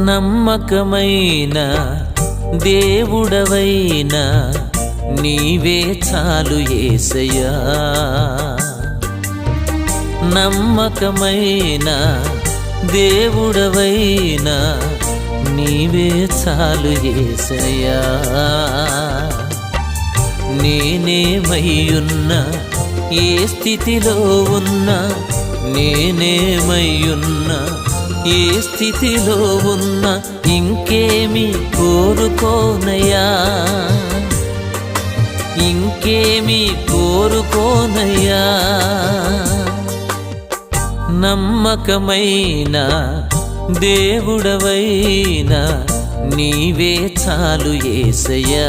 నమ్మకమైన దేవుడవైనా నీవే చాలు యేసయ్యా. నమ్మకమైన దేవుడవైనా నీవే చాలు యేసయ్యా. నేనేమయ్యున్నా ఏ స్థితిలో ఉన్నా, నేనేమయ్యున్నా ఏ స్థితిలో ఉన్నా, ఇంకేమి కోరుకోనయ్యా, ఇంకేమి కోరుకోనయ్యా. నమ్మకమైన దేవుడవైనా నీవే చాలు యేసయ్యా.